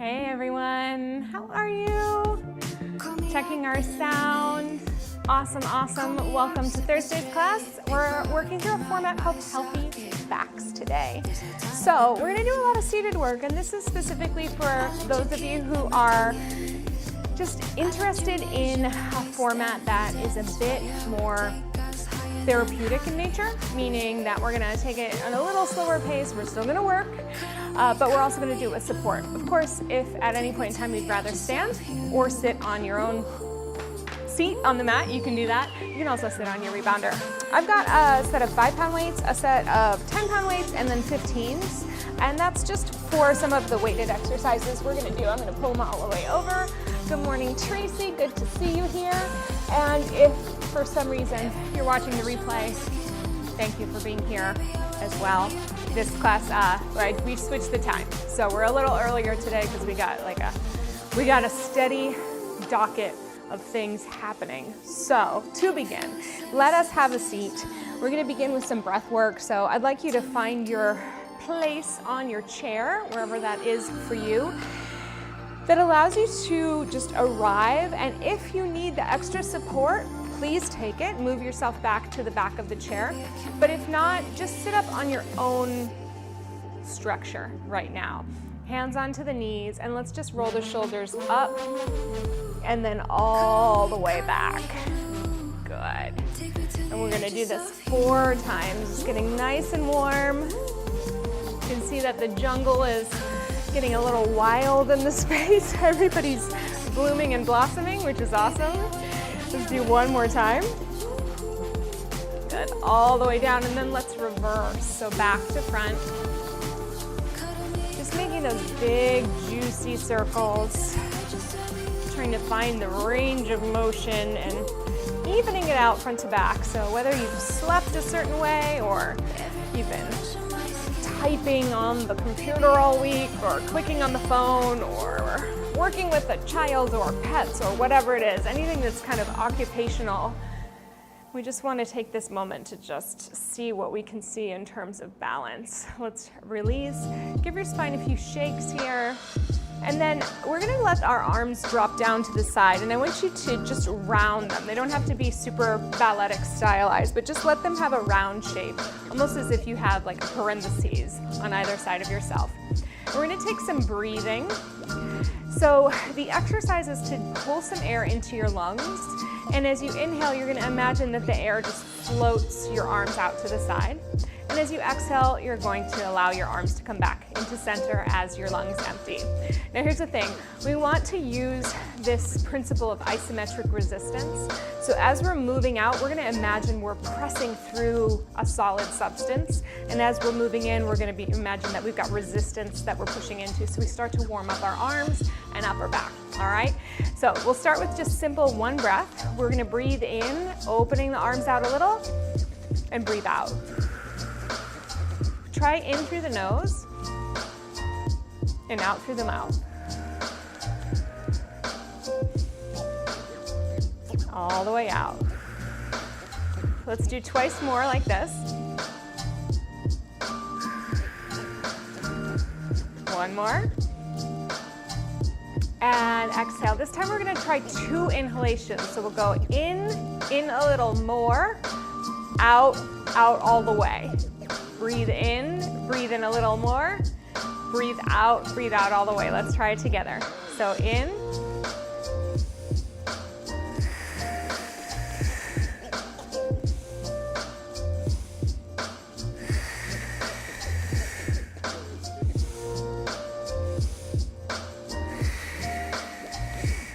Hey everyone, how are you? Checking our sound. Awesome, awesome. Welcome to Thursday's class. We're working through a format called Healthy Backs today. So we're gonna do a lot of seated work, and this is specifically for those of you who are just interested in a format that is a bit more therapeutic in nature, meaning that we're gonna take it at a little slower pace. We're still gonna work, but we're also gonna do it with support. Of course, if at any point in time you'd rather stand or sit on your own seat on the mat, you can do that. You can also sit on your rebounder. I've got a set of 5-pound weights, a set of 10-pound weights, and then 15s. And that's just for some of the weighted exercises we're gonna do. I'm gonna pull them all the way over. Good morning, Tracy, good to see you here. And if for some reason you're watching the replay, thank you for being here as well. This class, we switched the time. So we're a little earlier today because we got a steady docket of things happening. So to begin, let us have a seat. We're gonna begin with some breath work. So I'd like you to find your place on your chair, wherever that is for you, that allows you to just arrive. And if you need the extra support, please take it. Move yourself back to the back of the chair. But if not, just sit up on your own structure right now. Hands onto the knees, and let's just roll the shoulders up and then all the way back. Good. And we're gonna do this 4 times. Just getting nice and warm. You can see that the jungle is getting a little wild in the space. Everybody's blooming and blossoming, which is awesome. Let's do one more time. Good, all the way down, and then let's reverse. So back to front. Just making those big, juicy circles. Trying to find the range of motion and evening it out front to back. So whether you've slept a certain way or you've been typing on the computer all week or clicking on the phone or working with a child or pets or whatever it is, anything that's kind of occupational, we just want to take this moment to just see what we can see in terms of balance. Let's release, give your spine a few shakes here, and then we're gonna let our arms drop down to the side, and I want you to just round them. They don't have to be super balletic stylized, but just let them have a round shape, almost as if you had like a parentheses on either side of yourself. We're gonna take some breathing. So the exercise is to pull some air into your lungs, and as you inhale, you're gonna imagine that the air just floats your arms out to the side. And as you exhale, you're going to allow your arms to come back into center as your lungs empty. Now here's the thing, we want to use this principle of isometric resistance. So as we're moving out, we're gonna imagine we're pressing through a solid substance. And as we're moving in, we're gonna imagine that we've got resistance that we're pushing into. So we start to warm up our arms and upper back, all right? So we'll start with just simple 1 breath. We're gonna breathe in, opening the arms out a little, and breathe out. Try in through the nose and out through the mouth. All the way out. Let's do twice more like this. 1 more. And exhale. This time we're gonna try 2 inhalations. So we'll go in a little more, out all the way. Breathe in a little more, breathe out all the way. Let's try it together. So in,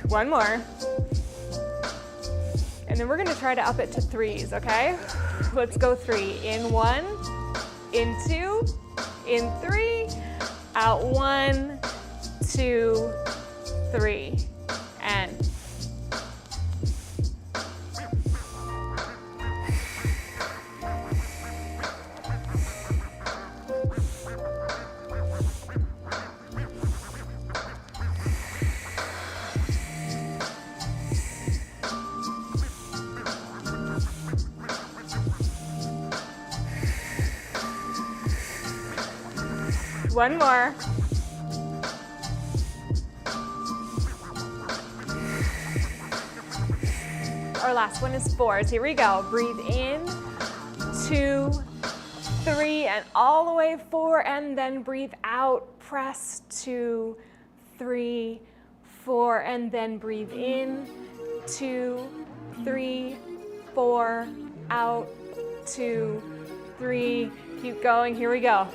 one more. And then we're gonna try to up it to 3s, okay? Let's go 3. In 1, in 2, in 3, out 1, 2, 3, and one more. Our last one is 4. So here we go. Breathe in, 2, 3, and all the way 4, and then breathe out. Press 2, 3, 4, and then breathe in, 2, 3, 4, out, 2, 3. Keep going. Here we go.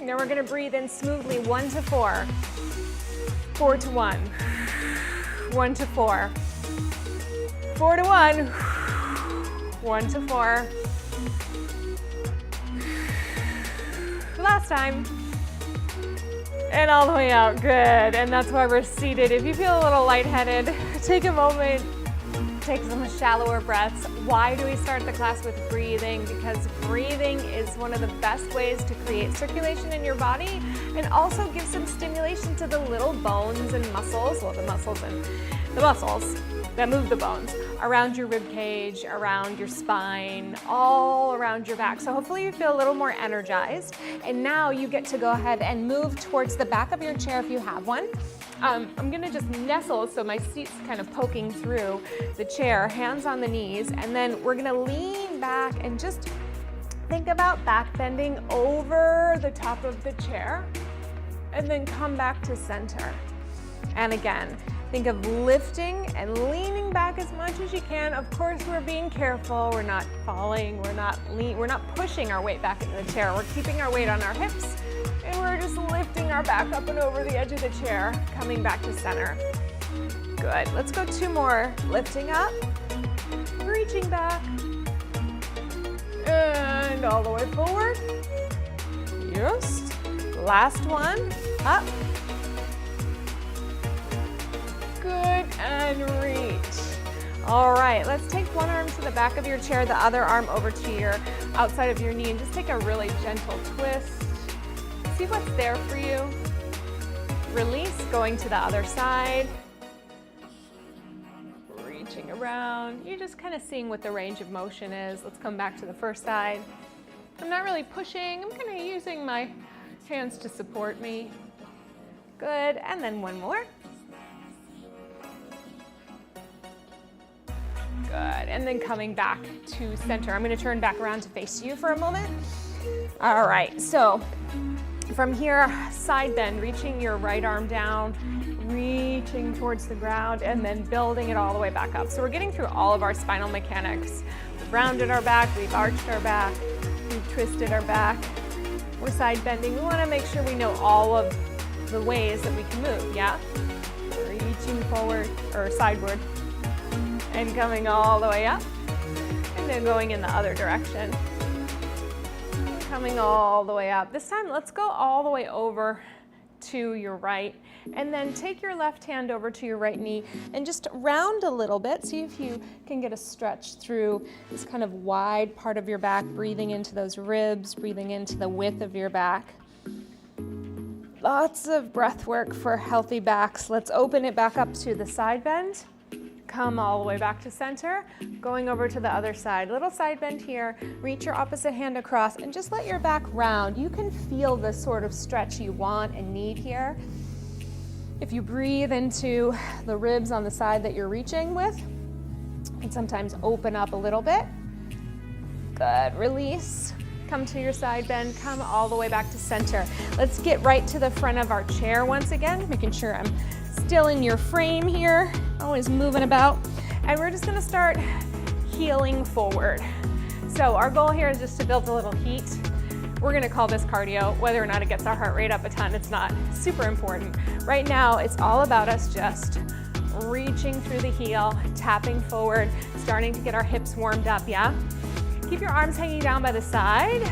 Now we're going to breathe in smoothly, 1 to 4, 4 to 1, 1 to 4, 4 to 1, 1 to 4. Last time. And all the way out, good. And that's why we're seated. If you feel a little lightheaded, take a moment, take some shallower breaths. Why do we start the class with breathing? Because breathing is one of the best ways to create circulation in your body and also give some stimulation to the little bones and muscles, well, the muscles that move the bones around your rib cage, around your spine, all around your back. So hopefully you feel a little more energized. And now you get to go ahead and move towards the back of your chair if you have one. I'm gonna just nestle so my seat's kind of poking through the chair, hands on the knees, and then we're gonna lean back and just think about back bending over the top of the chair and then come back to center. And again, think of lifting and leaning back as much as you can. Of course, we're being careful. We're not falling. We're not pushing our weight back into the chair. We're keeping our weight on our hips, and we're just lifting our back up and over the edge of the chair, coming back to center. Good. Let's go 2 more. Lifting up, reaching back, and all the way forward. Yes. Last one. Up. Good, and reach. All right, let's take one arm to the back of your chair, the other arm over to your outside of your knee, and just take a really gentle twist. See what's there for you. Release, going to the other side. Reaching around. You're just kind of seeing what the range of motion is. Let's come back to the first side. I'm not really pushing. I'm kind of using my hands to support me. Good, and then one more. Good, and then coming back to center. I'm gonna turn back around to face you for a moment. All right, so from here, side bend, reaching your right arm down, reaching towards the ground, and then building it all the way back up. So we're getting through all of our spinal mechanics. We've rounded our back, we've arched our back, we've twisted our back. We're side bending. We wanna make sure we know all of the ways that we can move, yeah? Reaching forward, or sideward, and coming all the way up, and then going in the other direction. Coming all the way up. This time, let's go all the way over to your right, and then take your left hand over to your right knee and just round a little bit. See if you can get a stretch through this kind of wide part of your back, breathing into those ribs, breathing into the width of your back. Lots of breath work for healthy backs. Let's open it back up to the side bend. Come all the way back to center, going over to the other side. Little side bend here, reach your opposite hand across and just let your back round. You can feel the sort of stretch you want and need here. If you breathe into the ribs on the side that you're reaching with, you can sometimes open up a little bit. Good, release. Come to your side bend, come all the way back to center. Let's get right to the front of our chair once again, making sure I'm still in your frame here, always moving about. And we're just gonna start healing forward. So our goal here is just to build a little heat. We're gonna call this cardio. Whether or not it gets our heart rate up a ton, it's not super important. Right now, it's all about us just reaching through the heel, tapping forward, starting to get our hips warmed up, yeah? Keep your arms hanging down by the side.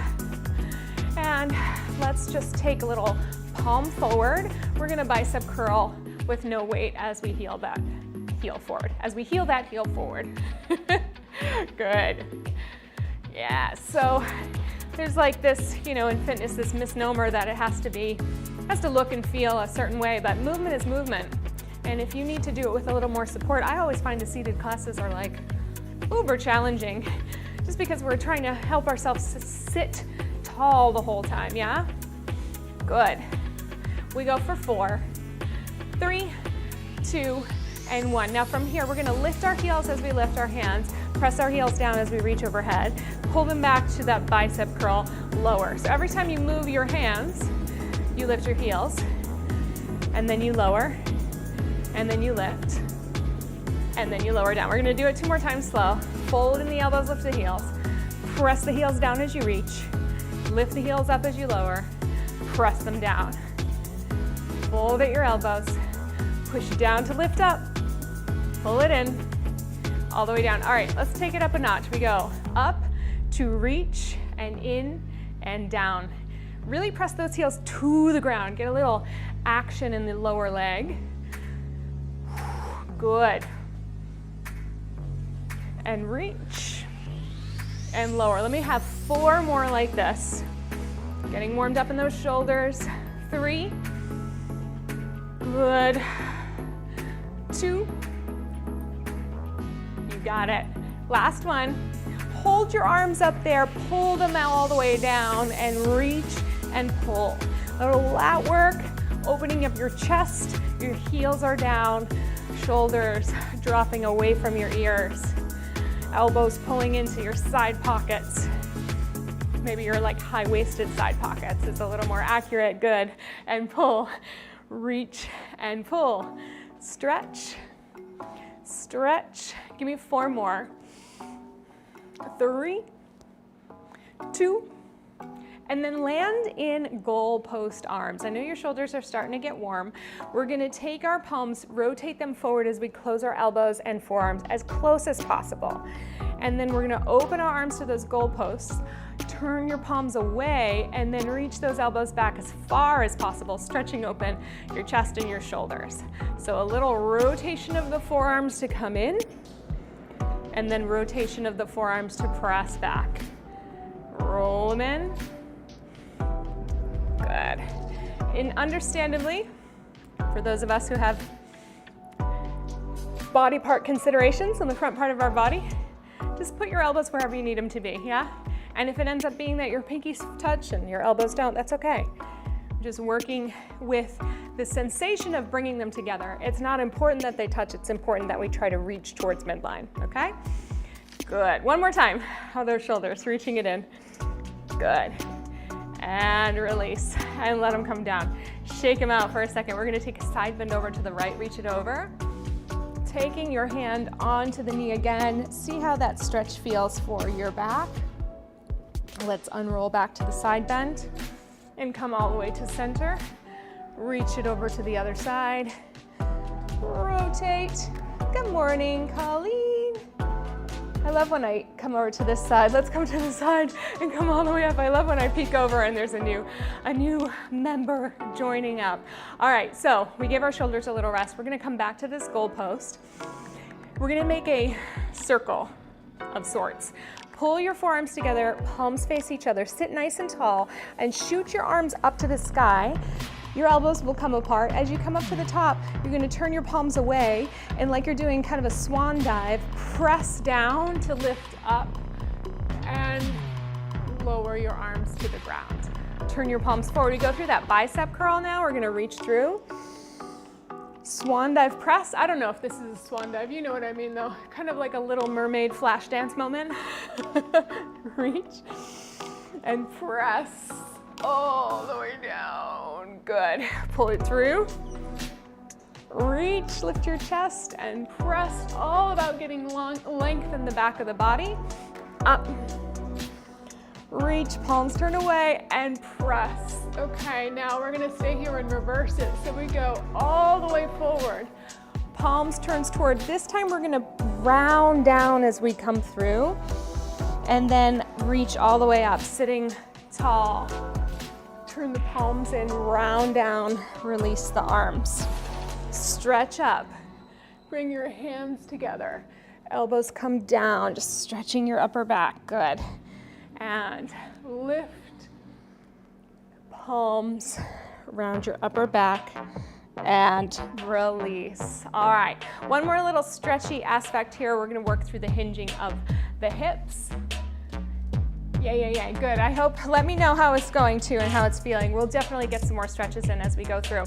And let's just take a little palm forward. We're gonna bicep curl with no weight as we heel that heel forward. As we heel that heel forward. Good. Yeah, so there's like this, you know, in fitness, this misnomer that it has to look and feel a certain way, but movement is movement. And if you need to do it with a little more support, I always find the seated classes are like uber challenging, just because we're trying to help ourselves sit tall the whole time, yeah? Good. We go for 4, 3, 2, and 1. Now from here, we're gonna lift our heels as we lift our hands, press our heels down as we reach overhead, pull them back to that bicep curl, lower. So every time you move your hands, you lift your heels, and then you lower, and then you lift, and then you lower down. We're gonna do it 2 more times slow. Fold in the elbows, lift the heels. Press the heels down as you reach. Lift the heels up as you lower. Press them down. Fold at your elbows. Push down to lift up. Pull it in. All the way down. All right, let's take it up a notch. We go up to reach and in and down. Really press those heels to the ground. Get a little action in the lower leg. Good. And reach and lower. Let me have 4 more like this. Getting warmed up in those shoulders. 3. Good. 2. You got it. Last one. Hold your arms up there, pull them out all the way down, and reach and pull. A little lat work, opening up your chest, your heels are down, shoulders dropping away from your ears, elbows pulling into your side pockets. Maybe your like high-waisted side pockets is a little more accurate. Good. And pull, reach and pull. Stretch, stretch. Give me 4 more. 3, 2, and then land in goalpost arms. I know your shoulders are starting to get warm. We're gonna take our palms, rotate them forward as we close our elbows and forearms as close as possible. And then we're gonna open our arms to those goalposts, turn your palms away, and then reach those elbows back as far as possible, stretching open your chest and your shoulders. So a little rotation of the forearms to come in, and then rotation of the forearms to press back. Roll them in. Good. And understandably, for those of us who have body part considerations on the front part of our body, just put your elbows wherever you need them to be, yeah? And if it ends up being that your pinkies touch and your elbows don't, that's okay. Just working with the sensation of bringing them together. It's not important that they touch, it's important that we try to reach towards midline, okay? Good. One more time. Other shoulders, reaching it in. Good. And release, and let them come down. Shake them out for a second. We're gonna take a side bend over to the right, reach it over. Taking your hand onto the knee again. See how that stretch feels for your back. Let's unroll back to the side bend and come all the way to center. Reach it over to the other side. Rotate. Good morning, Colleen. I love when I come over to this side. Let's come to the side and come all the way up. I love when I peek over and there's a new member joining up. All right, so we gave our shoulders a little rest. We're gonna come back to this goal post. We're gonna make a circle of sorts. Pull your forearms together, palms face each other, sit nice and tall, and shoot your arms up to the sky. Your elbows will come apart. As you come up to the top, you're gonna turn your palms away, and like you're doing kind of a swan dive, press down to lift up and lower your arms to the ground. Turn your palms forward. We go through that bicep curl now. We're gonna reach through. Swan dive press. I don't know if this is a swan dive. You know what I mean though. Kind of like a little mermaid flash dance moment. Reach and press all the way down. Good. Pull it through. Reach, lift your chest and press. All about getting length in the back of the body. Up. Reach, palms turn away and press. Okay, now we're gonna stay here and reverse it. So we go all the way forward. Palms turns toward. This time we're gonna round down as we come through and then reach all the way up, sitting tall. Turn the palms in, round down, release the arms. Stretch up. Bring your hands together. Elbows come down, just stretching your upper back. Good. And lift. Palms around your upper back and release. All right, one more little stretchy aspect here. We're gonna work through the hinging of the hips. Yeah, good. I hope, let me know how it's going too and how it's feeling. We'll definitely get some more stretches in as we go through.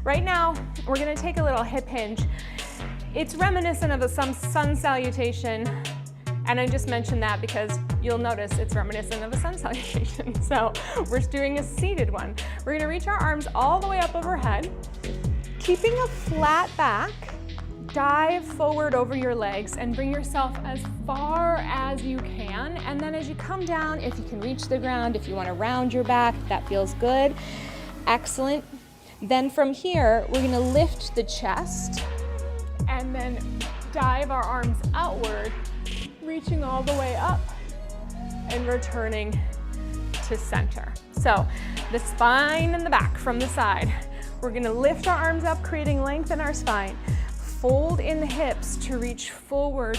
Right now, we're gonna take a little hip hinge. It's reminiscent of a sun salutation, and I just mentioned that because you'll notice it's reminiscent of a sun salutation. So we're doing a seated one. We're gonna reach our arms all the way up overhead, keeping a flat back. Dive forward over your legs and bring yourself as far as you can. And then as you come down, if you can reach the ground, if you want to round your back, that feels good. Excellent. Then from here, we're going to lift the chest and then dive our arms outward, reaching all the way up and returning to center. So the spine and the back from the side. We're going to lift our arms up, creating length in our spine. Fold in the hips to reach forward,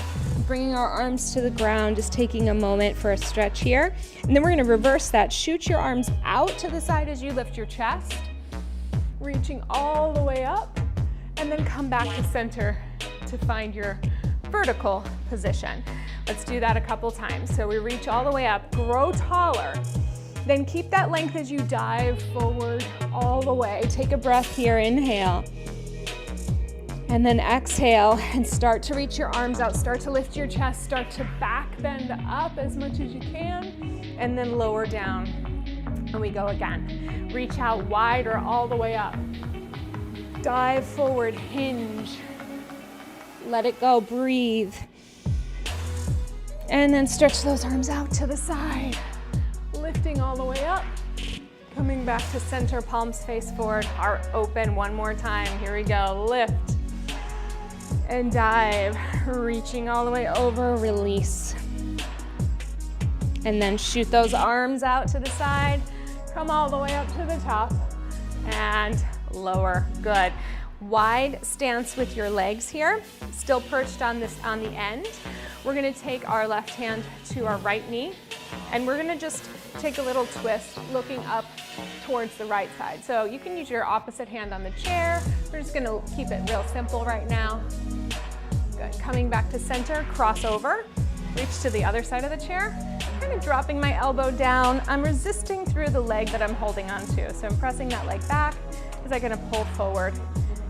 bringing our arms to the ground, just taking a moment for a stretch here. And then we're gonna reverse that. Shoot your arms out to the side as you lift your chest, reaching all the way up, and then come back to center to find your vertical position. Let's do that a couple times. So we reach all the way up, grow taller, then keep that length as you dive forward all the way. Take a breath here, inhale. And then exhale and start to reach your arms out, start to lift your chest, start to back bend up as much as you can, and then lower down. And we go again. Reach out wider all the way up. Dive forward, hinge. Let it go, breathe. And then stretch those arms out to the side. Lifting all the way up. Coming back to center, palms face forward, heart open one more time. Here we go, lift. And dive, reaching all the way over, release. And then shoot those arms out to the side, come all the way up to the top, and lower, good. Wide stance with your legs here, still perched on the end. We're gonna take our left hand to our right knee, and we're gonna just take a little twist, looking up towards the right side. So you can use your opposite hand on the chair. We're just gonna keep it real simple right now. Good, coming back to center, cross over, reach to the other side of the chair, kind of dropping my elbow down. I'm resisting through the leg that I'm holding onto. So I'm pressing that leg back as I'm gonna pull forward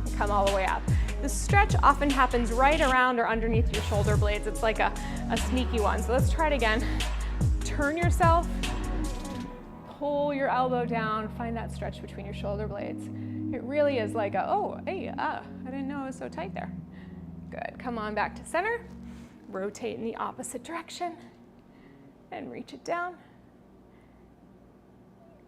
and come all the way up. The stretch often happens right around or underneath your shoulder blades. It's like a sneaky one. So let's try it again. Turn yourself, pull your elbow down, find that stretch between your shoulder blades. It really is like I didn't know it was so tight there. Good, come on back to center. Rotate in the opposite direction and reach it down.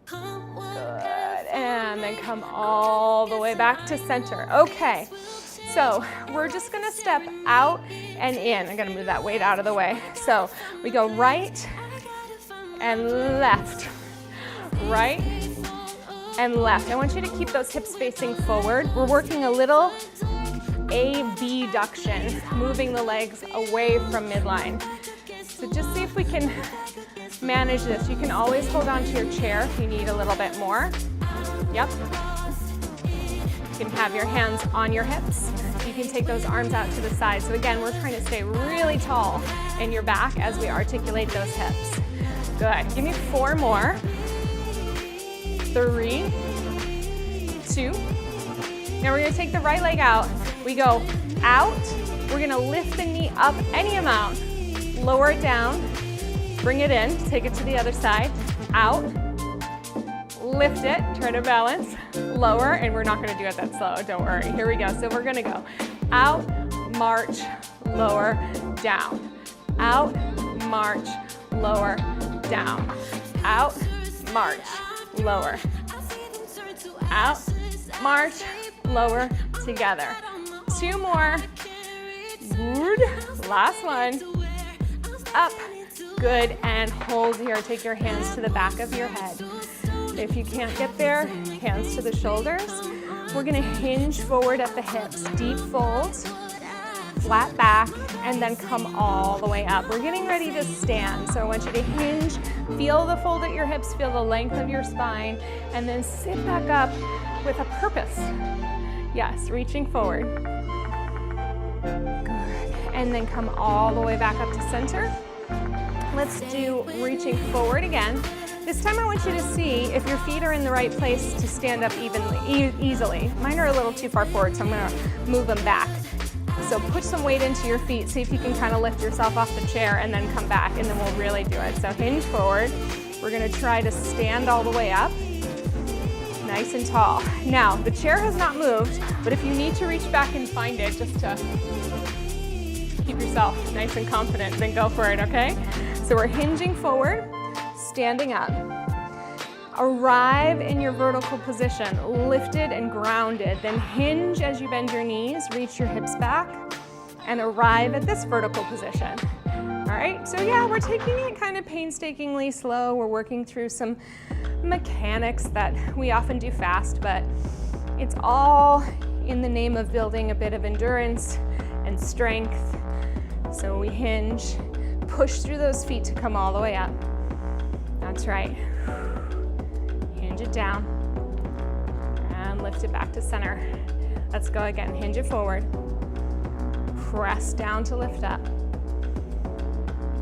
Good, and then come all the way back to center. Okay, so we're just gonna step out and in. I'm gonna move that weight out of the way. So we go right and left, right and left. I want you to keep those hips facing forward. We're working a little abduction, moving the legs away from midline. So just see if we can manage this. You can always hold on to your chair if you need a little bit more. Yep. You can have your hands on your hips. You can take those arms out to the side. So again, we're trying to stay really tall in your back as we articulate those hips. Good. Give me 4 more. 3, 2. Now we're gonna take the right leg out. We go out. We're gonna lift the knee up any amount. Lower it down. Bring it in. Take it to the other side. Out. Lift it. Try to balance. Lower, and we're not gonna do it that slow. Don't worry. Here we go. So we're gonna go out, march, lower, down. Out, march, lower, down. Out, march, lower. Out, march, lower, together. 2 more. Good. Last one. Up. Good, and hold here. Take your hands to the back of your head. If you can't get there, hands to the shoulders. We're gonna hinge forward at the hips, deep fold, flat back, and then come all the way up. We're getting ready to stand, so I want you to hinge, feel the fold at your hips, feel the length of your spine, and then sit back up with a purpose. Yes, reaching forward. Good. And then come all the way back up to center. Let's do reaching forward again. This time I want you to see if your feet are in the right place to stand up easily. Mine are a little too far forward, so I'm gonna move them back. So put some weight into your feet, see if you can kind of lift yourself off the chair and then come back, and then we'll really do it. So hinge forward. We're gonna try to stand all the way up, nice and tall. Now, the chair has not moved, but if you need to reach back and find it just to keep yourself nice and confident, then go for it, okay? So we're hinging forward, standing up. Arrive in your vertical position, lifted and grounded. Then hinge as you bend your knees, reach your hips back, and arrive at this vertical position. All right, so yeah, we're taking it kind of painstakingly slow. We're working through some mechanics that we often do fast, but it's all in the name of building a bit of endurance and strength. So we hinge, push through those feet to come all the way up. That's right. Hinge it down and lift it back to center. Let's go again. Hinge it forward. Press down to lift up.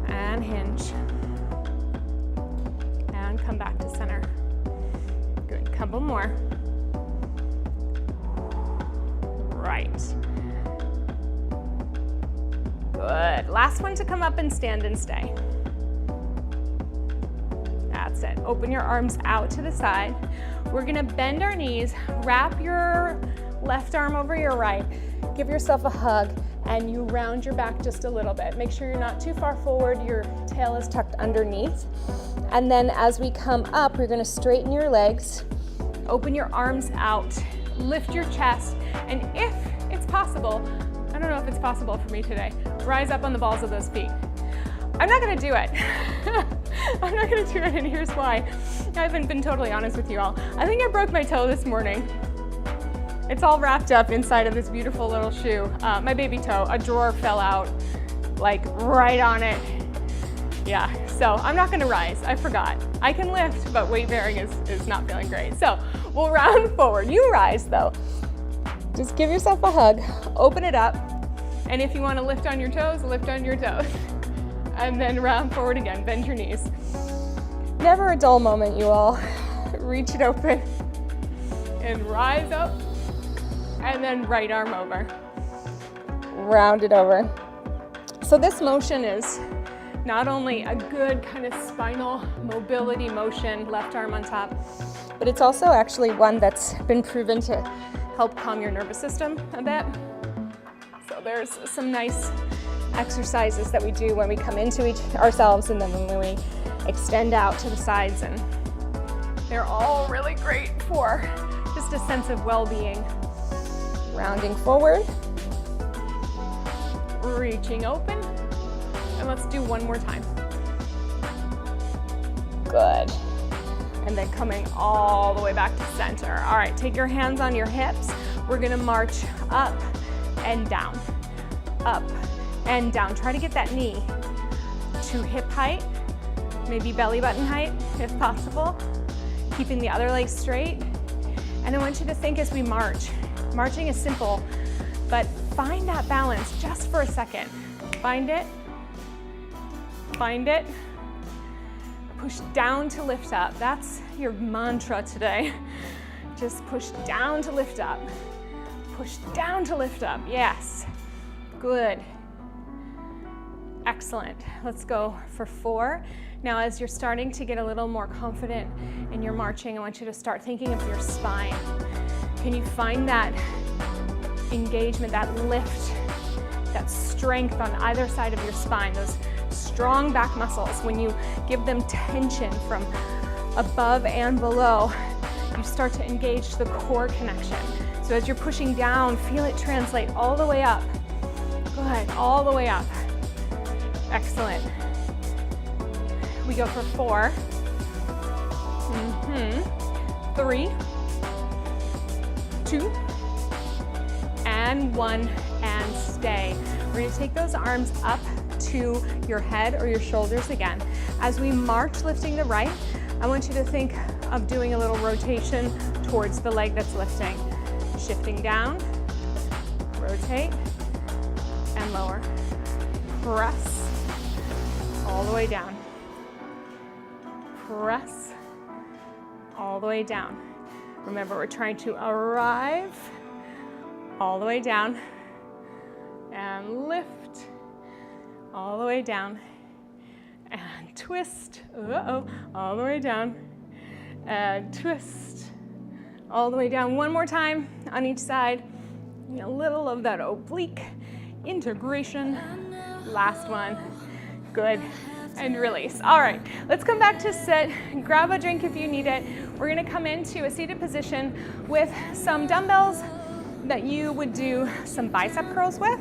And hinge. And come back to center. Good. Couple more. Right. Good. Last one to come up and stand and stay. That's it. Open your arms out to the side. We're gonna bend our knees, wrap your left arm over your right, give yourself a hug, and you round your back just a little bit. Make sure you're not too far forward, your tail is tucked underneath. And then as we come up, we're gonna straighten your legs, open your arms out, lift your chest, and if it's possible, I don't know if it's possible for me today, rise up on the balls of those feet. I'm not gonna do it. I'm not gonna do it, and here's why. I haven't been totally honest with you all. I think I broke my toe this morning. It's all wrapped up inside of this beautiful little shoe. My baby toe, a drawer fell out, like right on it. Yeah, so I'm not gonna rise, I forgot. I can lift, but weight bearing is not feeling great. So we'll round forward. You rise though. Just give yourself a hug, open it up, and if you wanna lift on your toes, lift on your toes. And then round forward again, bend your knees. Never a dull moment, you all. Reach it open and rise up, and then right arm over. Round it over. So this motion is not only a good kind of spinal mobility motion, left arm on top, but it's also actually one that's been proven to help calm your nervous system a bit. So there's some nice exercises that we do when we come into ourselves and then when we extend out to the sides, and they're all really great for just a sense of well-being. Rounding forward, reaching open, and let's do one more time. Good. And then coming all the way back to center. All right, take your hands on your hips. We're gonna march up and down, up and down. Try to get that knee to hip height, maybe belly button height if possible. Keeping the other leg straight. And I want you to think as we march. Marching is simple, but find that balance just for a second. Find it, find it. Push down to lift up. That's your mantra today. Just push down to lift up. Push down to lift up, yes. Good. Excellent. Let's go for 4. Now, as you're starting to get a little more confident in your marching, I want you to start thinking of your spine. Can you find that engagement, that lift, that strength on either side of your spine, those strong back muscles? When you give them tension from above and below, you start to engage the core connection. So as you're pushing down, feel it translate all the way up. Good, all the way up. Excellent. We go for 4. 3, 2, and 1, and stay. We're going to take those arms up to your head or your shoulders again. As we march lifting the right, I want you to think of doing a little rotation towards the leg that's lifting. Shifting down, rotate, and lower. Press all the way down. Press all the way down. Remember, we're trying to arrive all the way down and lift all the way down and twist, all the way down and twist all the way down. One more time on each side. A little of that oblique integration. Last one. Good. And release. All right, let's come back to sit. Grab a drink if you need it. We're gonna come into a seated position with some dumbbells that you would do some bicep curls with.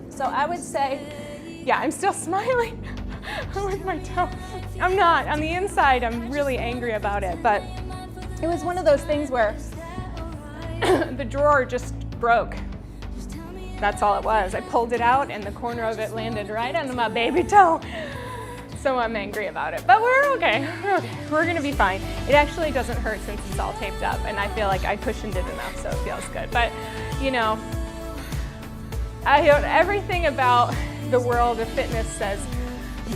So I would say, yeah, I'm still smiling with my toe. I'm not. On the inside, I'm really angry about it, but it was one of those things where the drawer just broke. That's all it was. I pulled it out and the corner of it landed right on my baby toe. So I'm angry about it, but we're okay. We're gonna be fine. It actually doesn't hurt since it's all taped up, and I feel like I cushioned it enough, so it feels good. But you know, everything about the world of fitness says,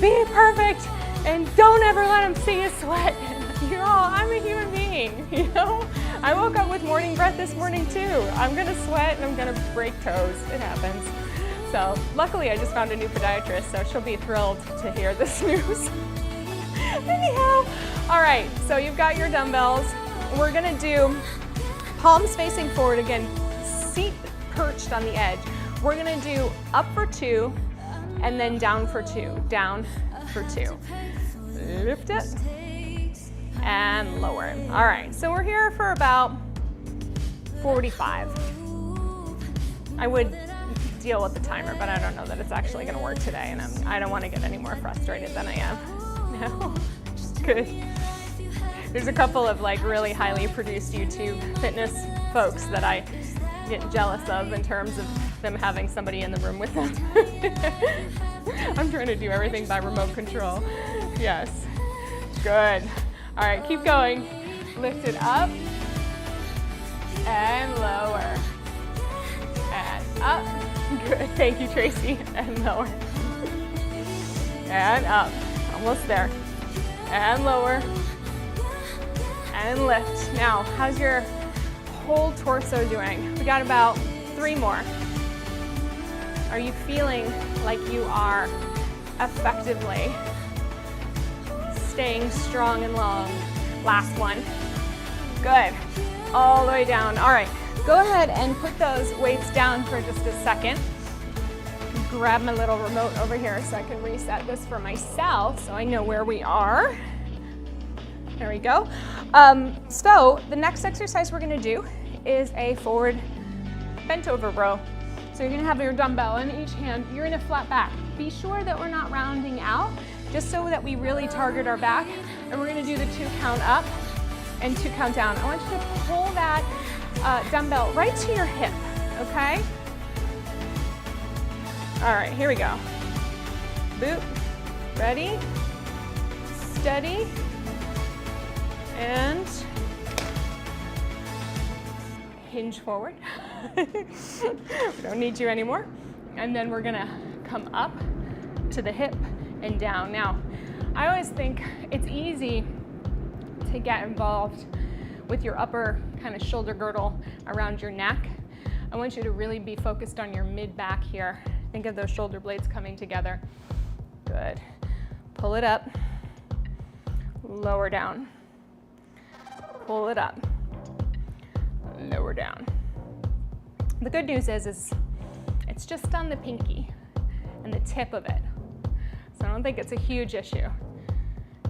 be perfect and don't ever let them see you sweat. You know, I'm a human being, you know? I woke up with morning breath this morning too. I'm gonna sweat and I'm gonna break toes. It happens. So luckily I just found a new podiatrist, so she'll be thrilled to hear this news. Anyhow, all right, so you've got your dumbbells. We're gonna do palms facing forward again, seat perched on the edge. We're gonna do up for 2 and then down for 2, down for 2. Lift it and lower. All right, so we're here for about 45. I would deal with the timer, but I don't know that it's actually gonna work today, and I don't wanna get any more frustrated than I am. No, good. There's a couple of like really highly produced YouTube fitness folks that I get jealous of in terms of them having somebody in the room with them. I'm trying to do everything by remote control. Yes, good. All right, keep going. Lift it up and lower and up. Good, thank you, Tracy. And lower and up, almost there. And lower and lift. Now, how's your whole torso doing? We got about 3 more. Are you feeling like you are effectively staying strong and long? Last one. Good. All the way down. All right, go ahead and put those weights down for just a second. Grab my little remote over here so I can reset this for myself so I know where we are. There we go. So the next exercise we're gonna do is a forward bent over row. So you're gonna have your dumbbell in each hand. You're in a flat back. Be sure that we're not rounding out, just so that we really target our back. And we're gonna do the 2 count up and 2 count down. I want you to pull that dumbbell right to your hip, okay? All right, here we go. Boot, ready, steady, and hinge forward. We don't need you anymore. And then we're gonna come up to the hip and down. Now, I always think it's easy to get involved with your upper kind of shoulder girdle around your neck. I want you to really be focused on your mid back here. Think of those shoulder blades coming together. Good. Pull it up, lower down. Pull it up, lower down. The good news is it's just on the pinky and the tip of it. So I don't think it's a huge issue.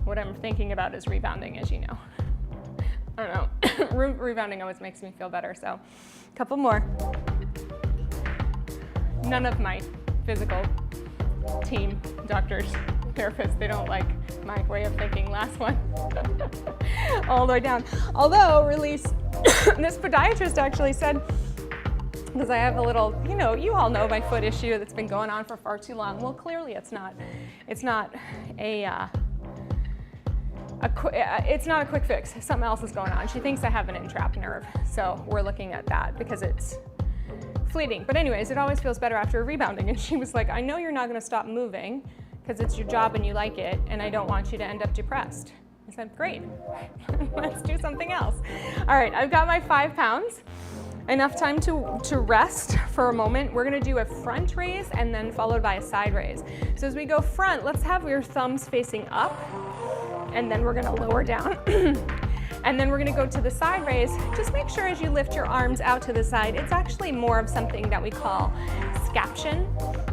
What I'm thinking about is rebounding, as you know. I don't know, rebounding always makes me feel better, so a couple more. None of my physical team, doctors, therapists, they don't like my way of thinking. Last one. all the way down. Although release, this podiatrist actually said, because I have a little, you all know my foot issue that's been going on for far too long. Well, clearly it's not a quick fix. Something else is going on. She thinks I have an entrapped nerve. So we're looking at that because it's fleeting. But anyways, it always feels better after rebounding. And she was like, I know you're not going to stop moving because it's your job and you like it, and I don't want you to end up depressed. I said, great, let's do something else. All right, I've got my 5 pounds. Enough time to rest for a moment. We're gonna do a front raise and then followed by a side raise. So as we go front, let's have your thumbs facing up, and then we're gonna lower down. And then we're gonna go to the side raise. Just make sure as you lift your arms out to the side, it's actually more of something that we call scaption,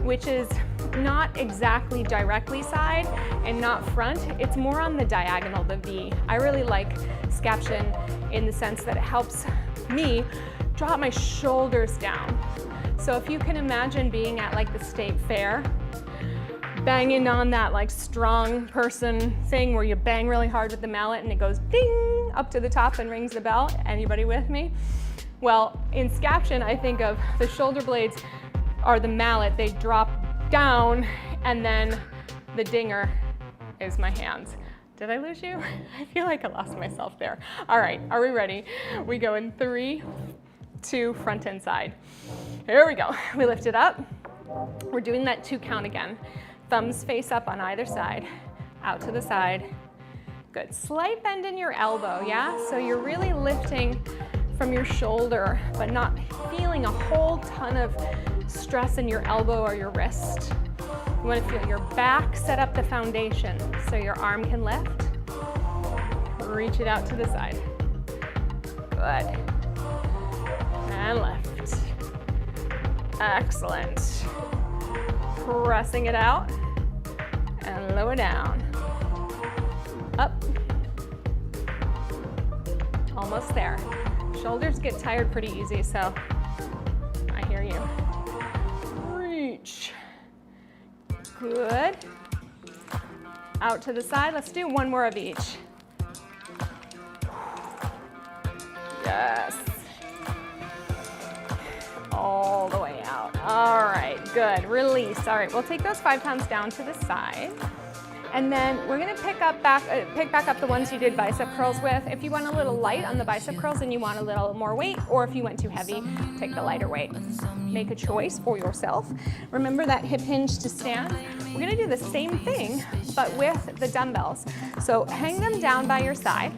which is not exactly directly side and not front. It's more on the diagonal, the V. I really like scaption in the sense that it helps me drop my shoulders down. So if you can imagine being at like the state fair, banging on that like strong person thing where you bang really hard with the mallet and it goes ding up to the top and rings the bell. Anybody with me? Well, in scaption, I think of the shoulder blades are the mallet. They drop down, and then the dinger is my hands. Did I lose you? I feel like I lost myself there. All right, are we ready? We go in 3, 2, front and side. Here we go. We lift it up. We're doing that 2 count again. Thumbs face up on either side, out to the side. Good. Slight bend in your elbow, yeah? So you're really lifting from your shoulder, but not feeling a whole ton of stress in your elbow or your wrist. You want to feel your back set up the foundation so your arm can lift. Reach it out to the side. Good. And lift. Excellent. Pressing it out and lower down. Up. Almost there. Shoulders get tired pretty easy, so I hear you. Reach. Good. Out to the side. Let's do one more of each. Yes. All the way out. All right, good. Release. All right, we'll take those 5 pounds down to the side. And then we're gonna pick back up the ones you did bicep curls with. If you want a little light on the bicep curls and you want a little more weight, or if you went too heavy, take the lighter weight. Make a choice for yourself. Remember that hip hinge to stand. We're gonna do the same thing, but with the dumbbells. So hang them down by your side.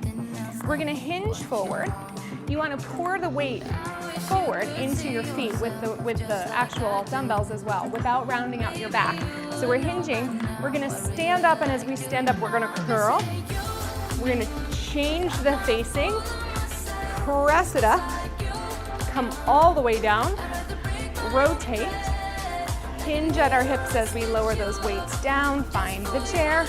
We're gonna hinge forward. You wanna pour the weight forward into your feet with the actual dumbbells as well, without rounding out your back. So we're hinging, we're gonna stand up, and as we stand up, we're gonna curl. We're gonna change the facing, press it up, come all the way down, rotate, hinge at our hips as we lower those weights down, find the chair,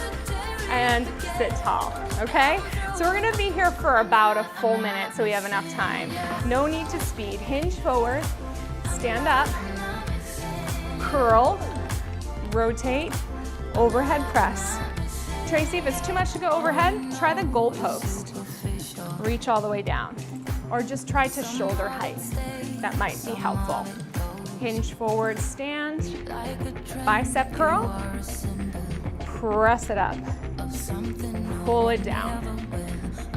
and sit tall, okay? So we're gonna be here for about a full minute so we have enough time. No need to speed. Hinge forward, stand up, curl, rotate, overhead press. Tracy, if it's too much to go overhead, try the goalpost. Reach all the way down. Or just try to shoulder height. That might be helpful. Hinge forward, stand, bicep curl, press it up, pull it down.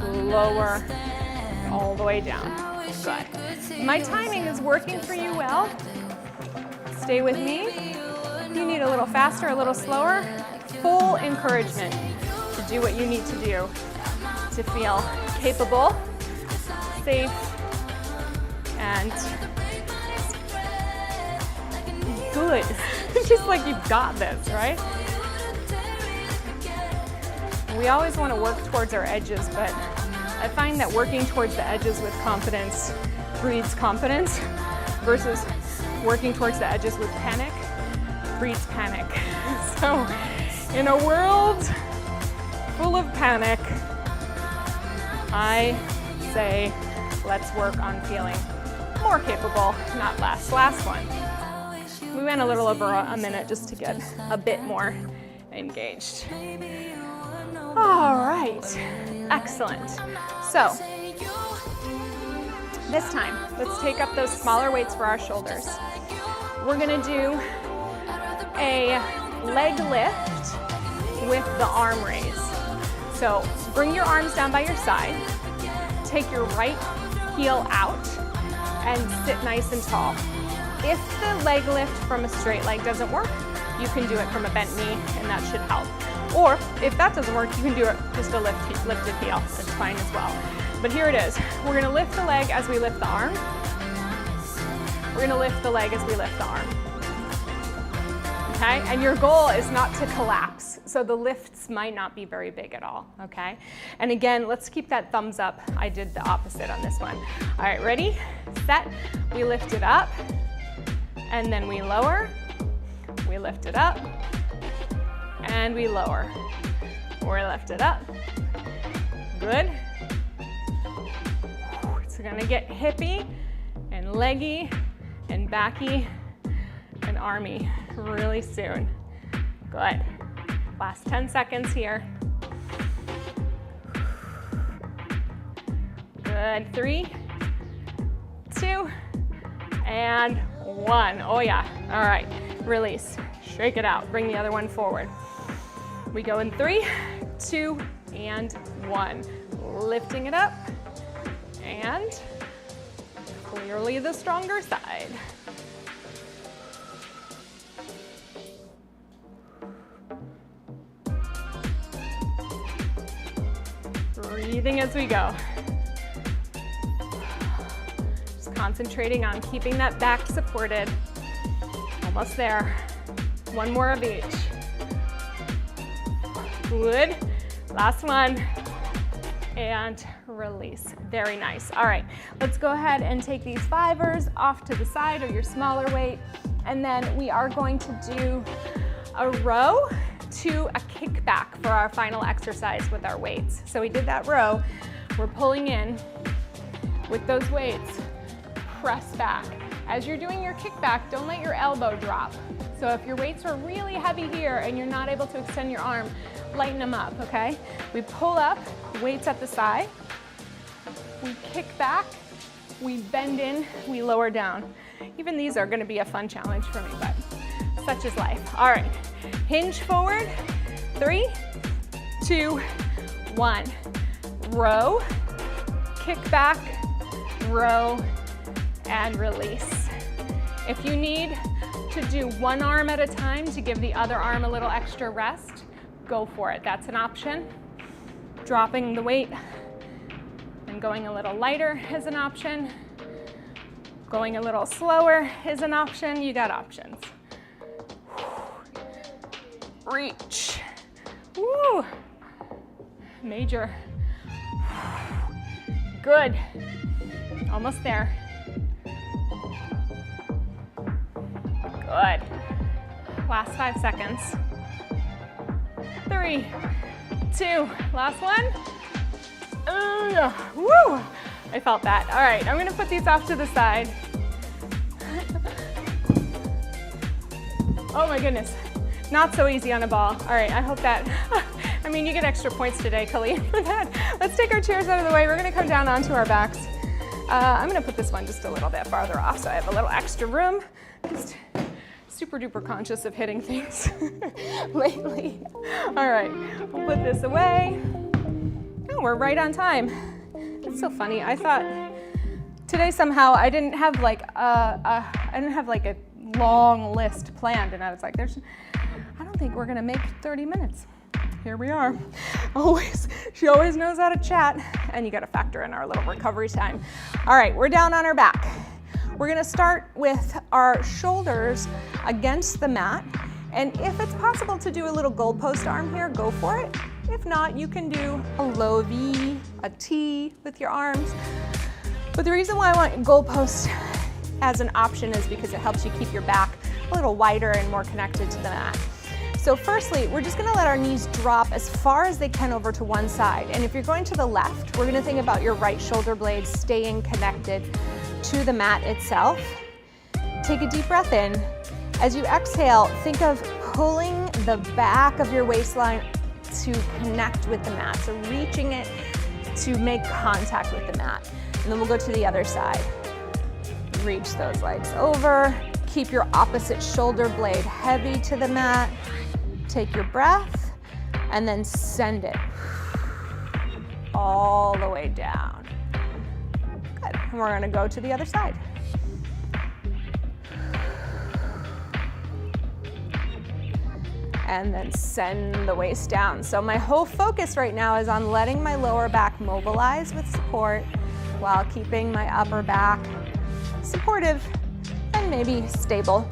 Lower, all the way down. Good. My timing is working for you well. Stay with me. If you need a little faster, a little slower, full encouragement to do what you need to do to feel capable, safe, and good. Just like you've got this, right? We always want to work towards our edges, but I find that working towards the edges with confidence breeds confidence versus working towards the edges with panic breeds panic. So in a world full of panic, I say let's work on feeling more capable, not less. Last one. We went a little over a minute just to get a bit more engaged. All right, excellent. So this time, let's take up those smaller weights for our shoulders. We're gonna do a leg lift with the arm raise. So bring your arms down by your side, take your right heel out, and sit nice and tall. If the leg lift from a straight leg doesn't work, you can do it from a bent knee, and that should help. Or if that doesn't work, you can do it just a lifted heel. That's fine as well. But here it is. We're gonna lift the leg as we lift the arm. We're gonna lift the leg as we lift the arm. Okay, and your goal is not to collapse, so the lifts might not be very big at all, okay? And again, let's keep that thumbs up. I did the opposite on this one. All right, ready, set, we lift it up, and then we lower, we lift it up, and we lower. We lift it up, good. It's gonna get hippy, and leggy, and backy, and army really soon. Good. Last 10 seconds here. Good. 3, 2, and 1. Oh yeah. All right. Release. Shake it out. Bring the other one forward. We go in 3, 2, and 1. Lifting it up, and clearly the stronger side. Breathing as we go. Just concentrating on keeping that back supported. Almost there. One more of each. Good. Last one. And release. Very nice. All right, let's go ahead and take these fivers off to the side, or your smaller weight. And then we are going to do a row to a kickback for our final exercise with our weights. So we did that row. We're pulling in with those weights. Press back. As you're doing your kickback, don't let your elbow drop. So if your weights are really heavy here and you're not able to extend your arm, lighten them up, okay? We pull up, weights at the side. We kick back, we bend in, we lower down. Even these are gonna be a fun challenge for me, but such is life. All right, hinge forward, 3, 2, 1. Row, kick back, row, and release. If you need to do one arm at a time to give the other arm a little extra rest, go for it. That's an option. Dropping the weight and going a little lighter is an option. Going a little slower is an option. You got options. Reach. Woo. Major. Good. Almost there. Good. Last 5 seconds. 3, 2, last one. Woo! I felt that. All right, I'm gonna put these off to the side. Oh my goodness, not so easy on a ball. All right, I hope that, I mean, you get extra points today, Colleen, for that. Let's take our chairs out of the way. We're gonna come down onto our backs. I'm gonna put this one just a little bit farther off so I have a little extra room. Just super duper conscious of hitting things lately. All right, we'll put this away. Oh, we're right on time. It's so funny. I thought today somehow I didn't have like a long list planned, and I was like, I don't think we're gonna make 30 minutes. Here we are. She always knows how to chat, and you gotta factor in our little recovery time. All right, we're down on our back. We're gonna start with our shoulders against the mat, and if it's possible to do a little goalpost arm here, go for it. If not, you can do a low V, a T with your arms. But the reason why I want goalpost as an option is because it helps you keep your back a little wider and more connected to the mat. So firstly, we're just gonna let our knees drop as far as they can over to one side. And if you're going to the left, we're gonna think about your right shoulder blade staying connected to the mat itself. Take a deep breath in. As you exhale, think of pulling the back of your waistline to connect with the mat. So reaching it to make contact with the mat. And then we'll go to the other side. Reach those legs over. Keep your opposite shoulder blade heavy to the mat. Take your breath and then send it all the way down. Good. And we're going to go to the other side. And then send the waist down. So my whole focus right now is on letting my lower back mobilize with support while keeping my upper back supportive and maybe stable,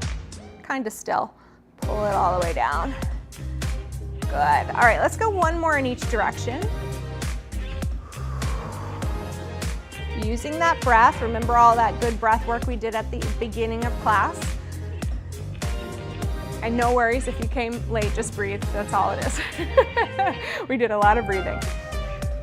kind of still. Pull it all the way down. Good. All right, let's go one more in each direction. Using that breath, remember all that good breath work we did at the beginning of class. And no worries if you came late, just breathe, that's all it is. We did a lot of breathing.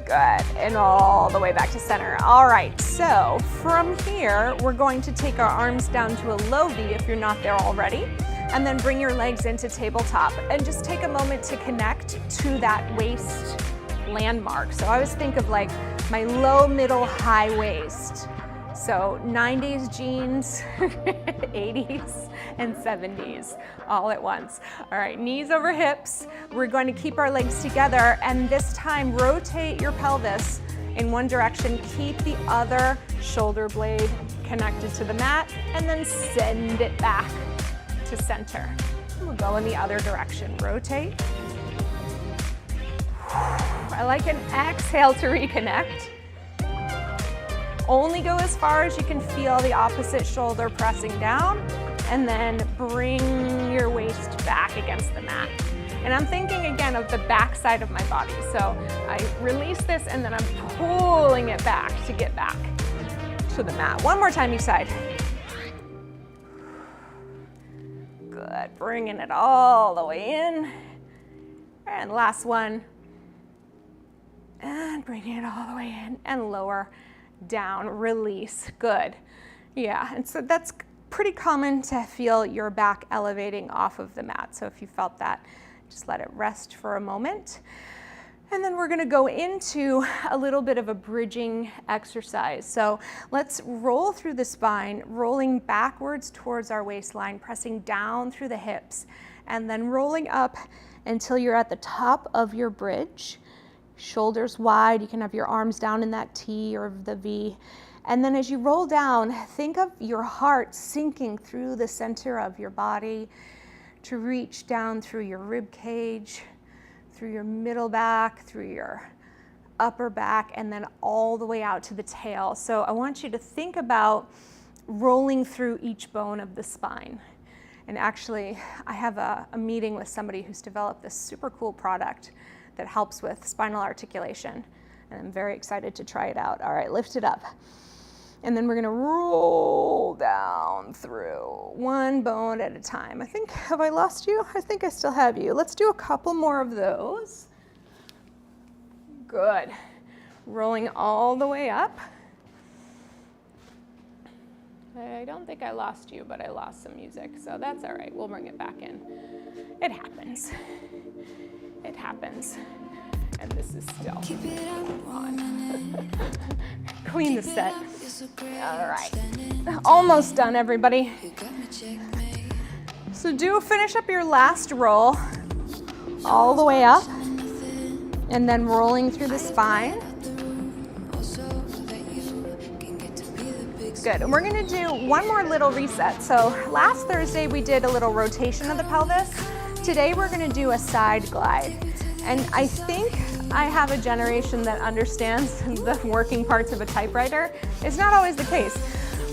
Good, and all the way back to center. All right, so from here, we're going to take our arms down to a low V if you're not there already, and then bring your legs into tabletop, and just take a moment to connect to that waist landmark. So I always think of like my low, middle, high waist. So 90s jeans, 80s, and 70s all at once. All right, knees over hips. We're going to keep our legs together, and this time rotate your pelvis in one direction. Keep the other shoulder blade connected to the mat, and then send it back to center. We'll go in the other direction. Rotate. I like an exhale to reconnect. Only go as far as you can feel the opposite shoulder pressing down, and then bring your waist back against the mat. And I'm thinking again of the back side of my body. So I release this and then I'm pulling it back to get back to the mat. One more time each side. Good, bringing it all the way in. And last one. And bringing it all the way in and lower down, release, good. Yeah, and so that's pretty common to feel your back elevating off of the mat. So if you felt that, just let it rest for a moment. And then we're gonna go into a little bit of a bridging exercise. So let's roll through the spine, rolling backwards towards our waistline, pressing down through the hips, and then rolling up until you're at the top of your bridge. Shoulders wide, you can have your arms down in that T or the V. And then as you roll down, think of your heart sinking through the center of your body to reach down through your rib cage, through your middle back, through your upper back, and then all the way out to the tail. So I want you to think about rolling through each bone of the spine. And actually, I have a meeting with somebody who's developed this super cool product that helps with spinal articulation. And I'm very excited to try it out. All right, lift it up. And then we're gonna roll down through one bone at a time. I think, have I lost you? I think I still have you. Let's do a couple more of those. Good. Rolling all the way up. I don't think I lost you, but I lost some music, so that's all right. We'll bring it back in. It happens. It happens. And this is still on. Clean the set. All right. Almost done, everybody. So finish up your last roll all the way up, and then rolling through the spine. Good, and we're gonna do one more little reset. So last Thursday we did a little rotation of the pelvis. Today we're gonna do a side glide. And I think I have a generation that understands the working parts of a typewriter. It's not always the case,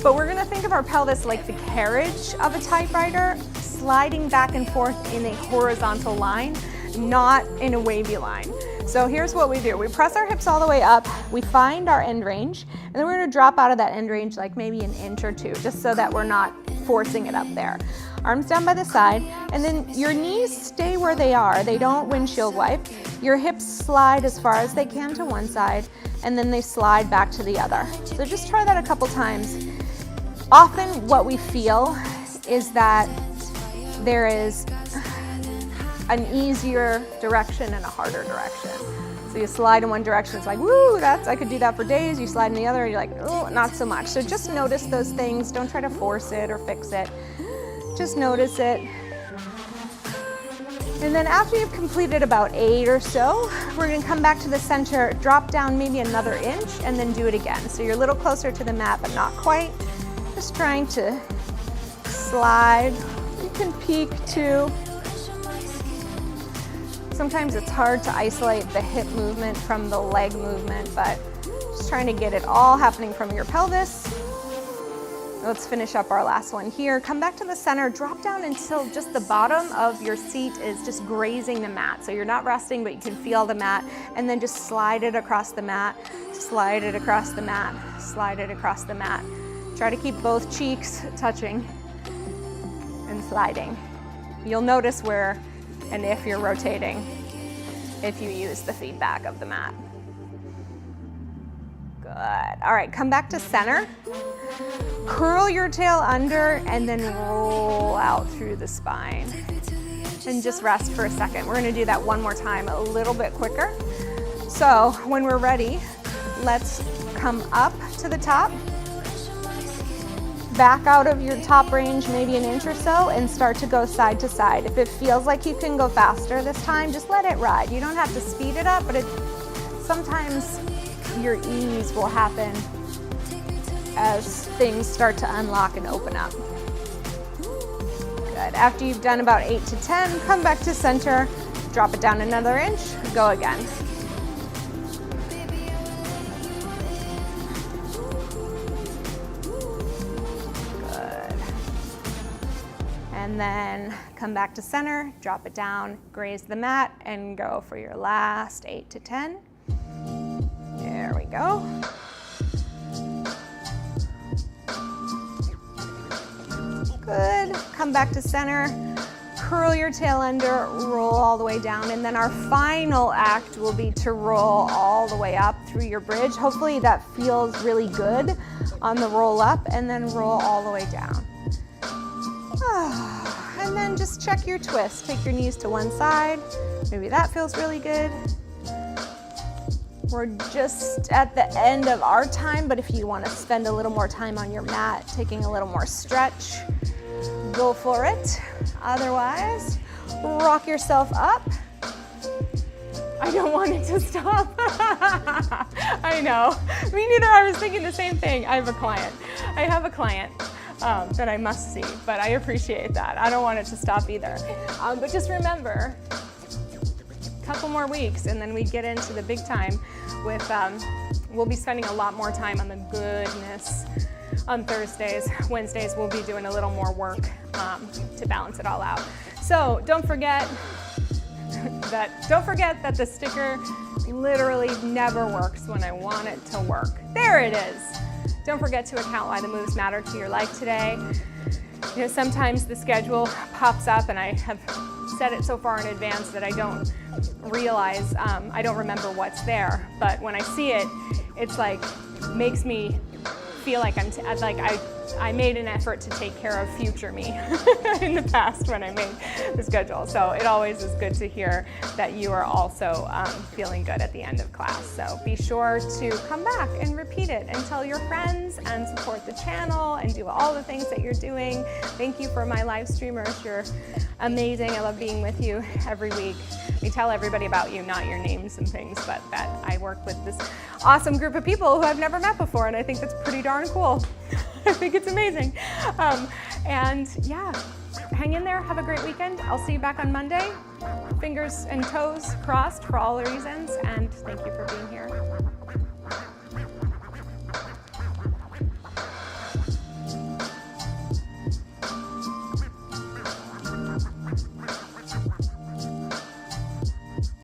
but we're gonna think of our pelvis like the carriage of a typewriter, sliding back and forth in a horizontal line, not in a wavy line. So here's what we do. We press our hips all the way up, we find our end range, and then we're gonna drop out of that end range like maybe an inch or two, just so that we're not forcing it up there. Arms down by the side, and then your knees stay where they are. They don't windshield wipe. Your hips slide as far as they can to one side, and then they slide back to the other. So just try that a couple times. Often what we feel is that there is an easier direction and a harder direction. So you slide in one direction, it's like, woo, I could do that for days. You slide in the other, and you're like, oh, not so much. So just notice those things. Don't try to force it or fix it. Just notice it. And then after you've completed about 8 or so, we're gonna come back to the center, drop down maybe another inch, and then do it again. So you're a little closer to the mat, but not quite. Just trying to slide. You can peek too. Sometimes it's hard to isolate the hip movement from the leg movement, but just trying to get it all happening from your pelvis. Let's finish up our last one here. Come back to the center, drop down until just the bottom of your seat is just grazing the mat. So you're not resting, but you can feel the mat, and then just slide it across the mat, slide it across the mat, slide it across the mat. Try to keep both cheeks touching and sliding. You'll notice where and if you're rotating, if you use the feedback of the mat. Good. All right, come back to center. Curl your tail under and then roll out through the spine. And just rest for a second. We're gonna do that one more time, a little bit quicker. So when we're ready, let's come up to the top, back out of your top range maybe an inch or so, and start to go side to side. If it feels like you can go faster this time, just let it ride. You don't have to speed it up, but sometimes your ease will happen as things start to unlock and open up. Good. After you've done about 8 to 10, come back to center, drop it down another inch, go again. And then come back to center, drop it down, graze the mat, and go for your last 8 to 10. There we go. Good. Come back to center, curl your tail under, roll all the way down, and then our final act will be to roll all the way up through your bridge. Hopefully that feels really good on the roll up, and then roll all the way down. And then just check your twist. Take your knees to one side. Maybe that feels really good. We're just at the end of our time, but if you want to spend a little more time on your mat, taking a little more stretch, go for it. Otherwise, rock yourself up. I don't want it to stop. I know. Me neither. I was thinking the same thing. I have a client that I must see, but I appreciate that. I don't want it to stop either. But just remember, a couple more weeks and then we get into the big time with, we'll be spending a lot more time on the goodness on Thursdays. Wednesdays we'll be doing a little more work to balance it all out. So don't forget that the sticker literally never works when I want it to work. There it is. Don't forget to account why the moves matter to your life today. You know, sometimes the schedule pops up and I have set it so far in advance that I don't realize, I don't remember what's there. But when I see it, it's like, makes me feel like I made an effort to take care of future me in the past when I made the schedule. So it always is good to hear that you are also feeling good at the end of class. So be sure to come back and repeat it and tell your friends and support the channel and do all the things that you're doing. Thank you for my live streamers. You're amazing. I love being with you every week. We tell everybody about you, not your names and things, but that I work with this awesome group of people who I've never met before, and I think that's pretty darn cool. I think it's amazing. And yeah, hang in there. Have a great weekend. I'll see you back on Monday. Fingers and toes crossed for all the reasons, and thank you for being here.